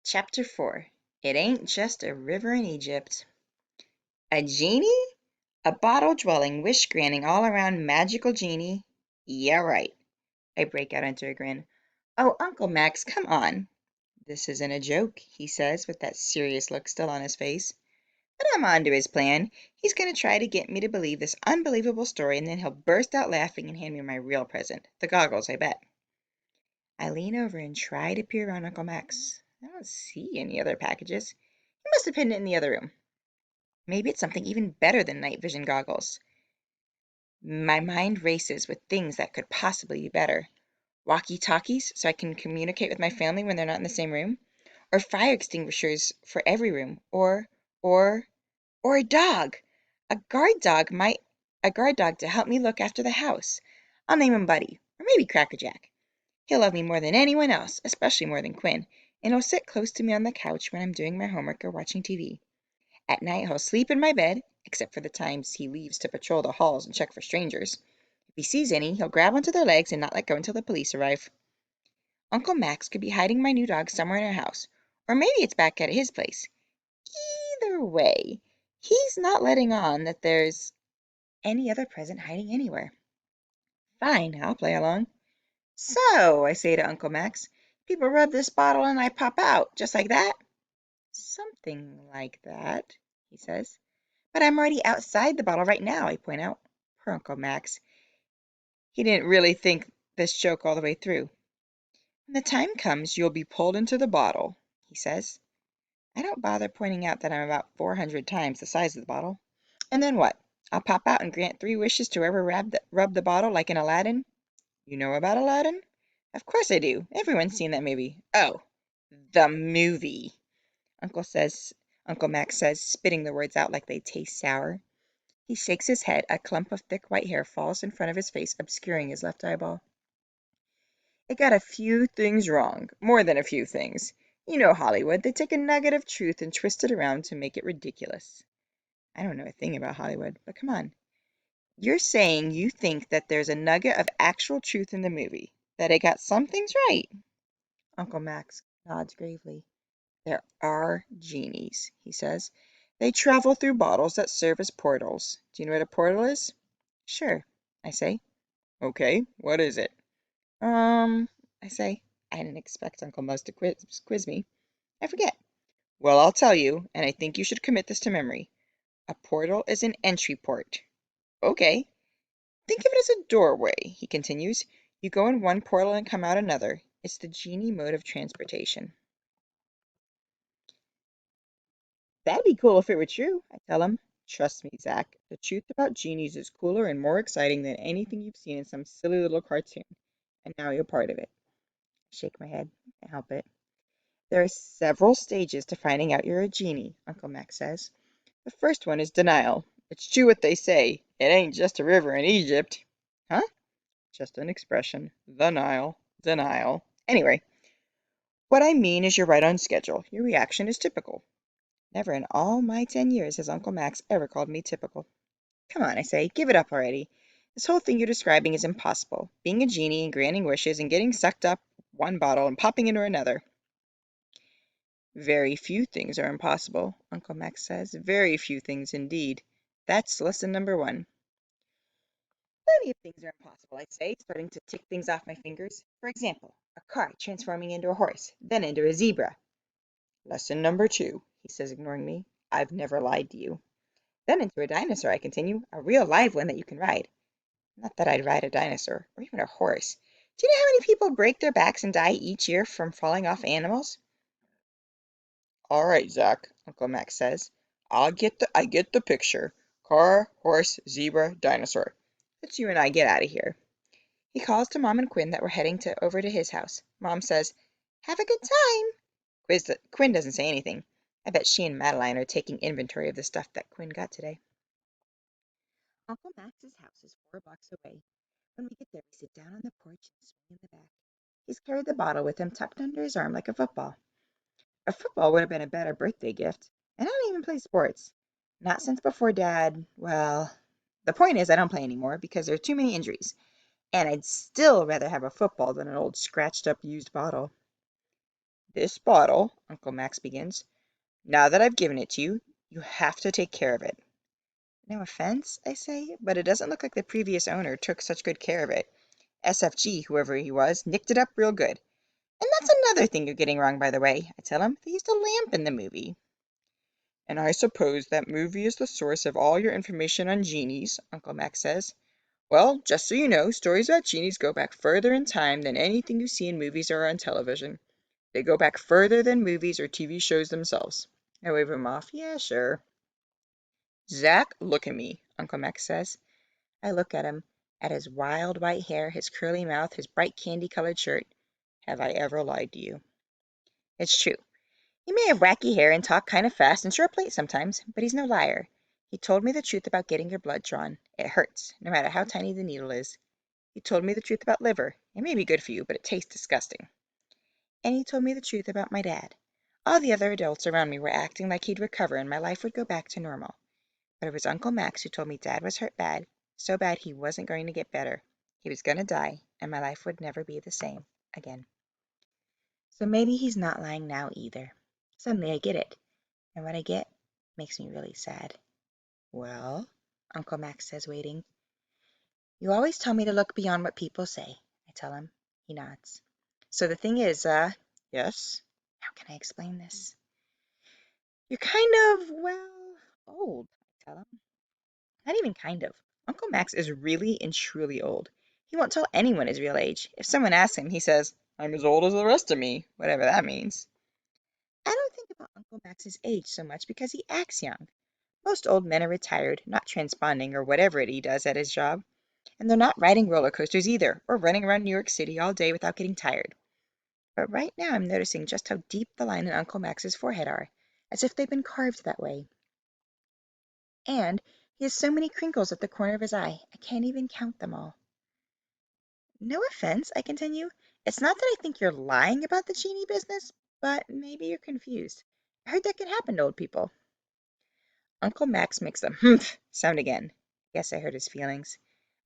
Chapter 4. It Ain't Just a River in Egypt. A genie? A bottle-dwelling, wish-granting, all-around magical genie? Yeah, right. I break out into a grin. Oh, Uncle Max, come on. This isn't a joke, he says, with that serious look still on his face. But I'm on to his plan. He's going to try to get me to believe this unbelievable story, and then he'll burst out laughing and hand me my real present. The goggles, I bet. I lean over and try to peer around Uncle Max. I don't see any other packages. He must have hidden it in the other room. Maybe it's something even better than night vision goggles. My mind races with things that could possibly be better. Walkie-talkies so I can communicate with my family when they're not in the same room, or fire extinguishers for every room, or or a dog. A guard dog to help me look after the house. I'll name him Buddy, or maybe Crackerjack. He'll love me more than anyone else, especially more than Quinn, and he'll sit close to me on the couch when I'm doing my homework or watching TV. At night he'll sleep in my bed, except for the times he leaves to patrol the halls and check for strangers. If he sees any, he'll grab onto their legs and not let go until the police arrive. Uncle Max could be hiding my new dog somewhere in our house, or maybe it's back at his place. Either way, he's not letting on that there's any other present hiding anywhere. Fine, I'll play along. So, I say to Uncle Max, people rub this bottle and I pop out, just like that? Something like that, he says. But I'm already outside the bottle right now, I point out. Poor Uncle Max. He didn't really think this joke all the way through. When the time comes, you'll be pulled into the bottle, he says. I don't bother pointing out that I'm about 400 times the size of the bottle. And then what? I'll pop out and grant 3 wishes to whoever rubbed the bottle like in Aladdin? You know about Aladdin? Of course I do. Everyone's seen that movie. Oh, the movie, Uncle says. Uncle Max says, spitting the words out like they taste sour. He shakes his head. A clump of thick white hair falls in front of his face, obscuring his left eyeball. It got a few things wrong. More than a few things. You know Hollywood. They take a nugget of truth and twist it around to make it ridiculous. I don't know a thing about Hollywood, but come on. You're saying you think that there's a nugget of actual truth in the movie, that it got some things right? Uncle Max nods gravely. There are genies, he says. They travel through bottles that serve as portals. Do you know what a portal is? Sure, I say. Okay, what is it? I say. I didn't expect Uncle Muzz to quiz me. I forget. Well, I'll tell you, and I think you should commit this to memory. A portal is an entry port. Okay. Think of it as a doorway, he continues. You go in one portal and come out another. It's the genie mode of transportation. That'd be cool if it were true, I tell him. Trust me, Zack. The truth about genies is cooler and more exciting than anything you've seen in some silly little cartoon. And now you're part of it. I shake my head. I can't help it. There are several stages to finding out you're a genie, Uncle Max says. The first one is denial. It's true what they say. It ain't just a river in Egypt. Huh? Just an expression. The Nile. Denial. Anyway, what I mean is you're right on schedule. Your reaction is typical. Never in all my 10 years has Uncle Max ever called me typical. Come on, I say, give it up already. This whole thing you're describing is impossible. Being a genie and granting wishes and getting sucked up one bottle and popping into another. Very few things are impossible, Uncle Max says. Very few things indeed. That's lesson number 1. Plenty of things are impossible, I say, starting to tick things off my fingers. For example, a car transforming into a horse, then into a zebra. Lesson number 2, he says, ignoring me. I've never lied to you. Then into a dinosaur, I continue, a real live one that you can ride. Not that I'd ride a dinosaur, or even a horse. Do you know how many people break their backs and die each year from falling off animals? All right, Zack, Uncle Max says. I get the picture. Car, horse, zebra, dinosaur. Let's you and I get out of here. He calls to Mom and Quinn that we're heading over to his house. Mom says, "Have a good time." Quinn doesn't say anything. I bet she and Madeline are taking inventory of the stuff that Quinn got today. Uncle Max's house is 4 blocks away. When we get there, we sit down on the porch and swing in the back. He's carried the bottle with him tucked under his arm like a football. A football would have been a better birthday gift. And I don't even play sports. Not since before Dad, well, the point is I don't play anymore because there are too many injuries. And I'd still rather have a football than an old scratched up used bottle. This bottle, Uncle Max begins, now that I've given it to you, you have to take care of it. No offense, I say, but it doesn't look like the previous owner took such good care of it. SFG, whoever he was, nicked it up real good. And that's another thing you're getting wrong, by the way, I tell him. They used a lamp in the movie. And I suppose that movie is the source of all your information on genies, Uncle Max says. Well, just so you know, stories about genies go back further in time than anything you see in movies or on television. They go back further than movies or TV shows themselves. I wave him off. Yeah, sure. Zack, look at me, Uncle Max says. I look at him, at his wild white hair, his curly mouth, his bright candy-colored shirt. Have I ever lied to you? It's true. He may have wacky hair and talk kind of fast and short plate sometimes, but he's no liar. He told me the truth about getting your blood drawn. It hurts, no matter how tiny the needle is. He told me the truth about liver. It may be good for you, but it tastes disgusting. And he told me the truth about my dad. All the other adults around me were acting like he'd recover and my life would go back to normal. But it was Uncle Max who told me Dad was hurt bad, so bad he wasn't going to get better. He was going to die, and my life would never be the same again. So maybe he's not lying now either. Suddenly I get it, and what I get makes me really sad. Well, Uncle Max says, waiting. You always tell me to look beyond what people say, I tell him. He nods. So the thing is, yes? How can I explain this? You're kind of, well, old, I tell him. Not even kind of. Uncle Max is really and truly old. He won't tell anyone his real age. If someone asks him, he says, I'm as old as the rest of me, whatever that means. I don't think about Uncle Max's age so much because he acts young. Most old men are retired, not transponding or whatever it he does at his job. And they're not riding roller coasters either, or running around New York City all day without getting tired. But right now I'm noticing just how deep the line in Uncle Max's forehead are, as if they've been carved that way. And he has so many crinkles at the corner of his eye, I can't even count them all. No offense, I continue. It's not that I think you're lying about the genie business, but maybe you're confused. I heard that can happen to old people. Uncle Max makes a humph sound again. Guess I hurt his feelings.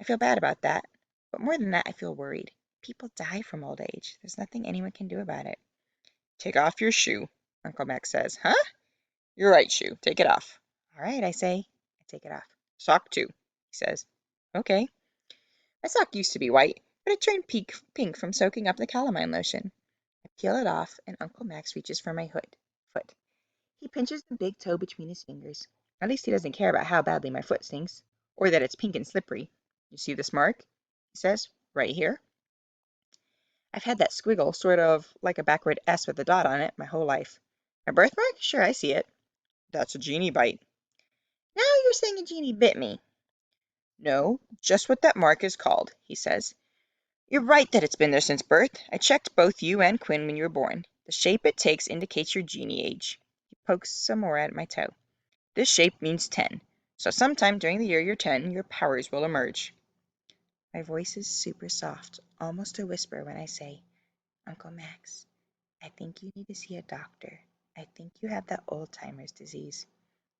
I feel bad about that, but more than that, I feel worried. People die from old age. There's nothing anyone can do about it. Take off your shoe, Uncle Max says. Huh? Your right shoe. Take it off. All right, I say. I take it off. Sock too, he says. Okay. My sock used to be white, but it turned pink from soaking up the calamine lotion. I peel it off, and Uncle Max reaches for my foot. He pinches the big toe between his fingers. At least he doesn't care about how badly my foot stings, or that it's pink and slippery. You see this mark? He says, right here. I've had that squiggle, sort of like a backward S with a dot on it, my whole life. My birthmark? Sure, I see it. That's a genie bite. Now you're saying a genie bit me. No, just what that mark is called, he says. You're right that it's been there since birth. I checked both you and Quinn when you were born. The shape it takes indicates your genie age. He pokes some more at my toe. This shape means 10. So sometime during the year you're 10, your powers will emerge. My voice is super soft, almost a whisper when I say, Uncle Max, I think you need to see a doctor. I think you have the Alzheimer's disease.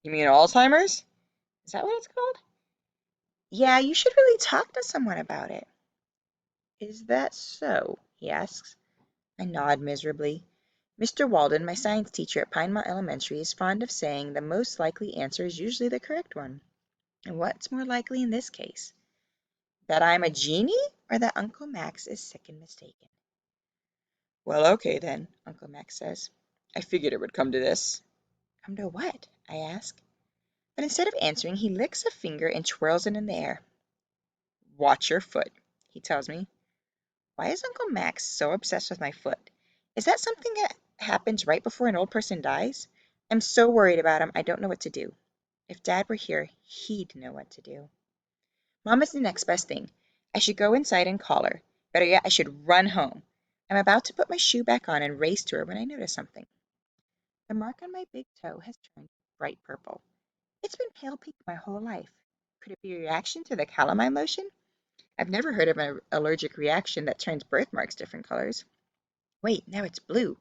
You mean Alzheimer's? Is that what it's called? Yeah, you should really talk to someone about it. Is that so? He asks. I nod miserably. Mr. Walden, my science teacher at Pinemont Elementary, is fond of saying the most likely answer is usually the correct one. And what's more likely in this case? That I'm a genie, or that Uncle Max is sick and mistaken? Well, okay then, Uncle Max says. I figured it would come to this. Come to what? I ask. But instead of answering, he licks a finger and twirls it in the air. Watch your foot, he tells me. Why is Uncle Max so obsessed with my foot? Is that something that happens right before an old person dies? I'm so worried about him, I don't know what to do. If Dad were here, he'd know what to do. Mom is the next best thing. I should go inside and call her. Better yet, I should run home. I'm about to put my shoe back on and race to her when I notice something. The mark on my big toe has turned bright purple. It's been pale pink my whole life. Could it be a reaction to the calamine lotion? I've never heard of an allergic reaction that turns birthmarks different colors. Wait, now it's blue.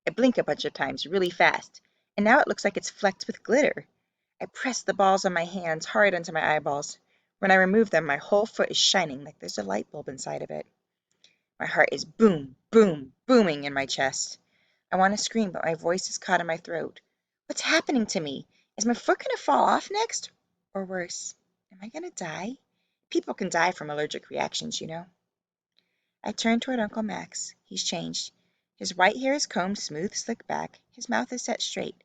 I blink a bunch of times really fast, and now it looks like it's flecked with glitter. I press the balls on my hands hard onto my eyeballs. When I remove them, my whole foot is shining like there's a light bulb inside of it. My heart is boom, boom, booming in my chest. I want to scream, but my voice is caught in my throat. What's happening to me? Is my foot going to fall off next? Or worse, am I going to die? People can die from allergic reactions, you know. I turn toward Uncle Max. He's changed. His white hair is combed smooth, slick back. His mouth is set straight.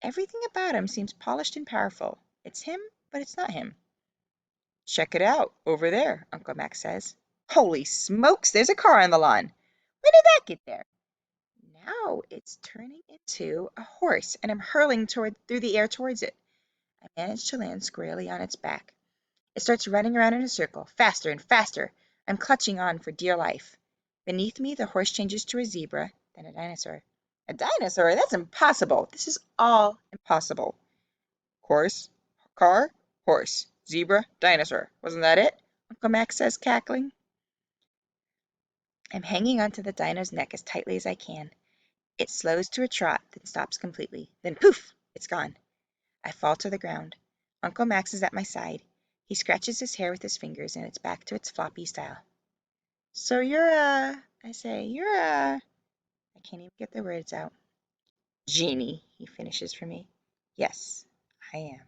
Everything about him seems polished and powerful. It's him, but it's not him. Check it out, over there, Uncle Max says. Holy smokes, there's a car on the lawn. When did that get there? Now it's turning into a horse, and I'm hurling through the air towards it. I manage to land squarely on its back. It starts running around in a circle, faster and faster. I'm clutching on for dear life. Beneath me, the horse changes to a zebra, then a dinosaur. A dinosaur? That's impossible. This is all impossible. Horse, car, horse, zebra, dinosaur. Wasn't that it? Uncle Max says, cackling. I'm hanging onto the dino's neck as tightly as I can. It slows to a trot, then stops completely. Then poof! It's gone. I fall to the ground. Uncle Max is at my side. He scratches his hair with his fingers, and it's back to its floppy style. So you're I say, you're I can't even get the words out. Genie, he finishes for me. Yes, I am.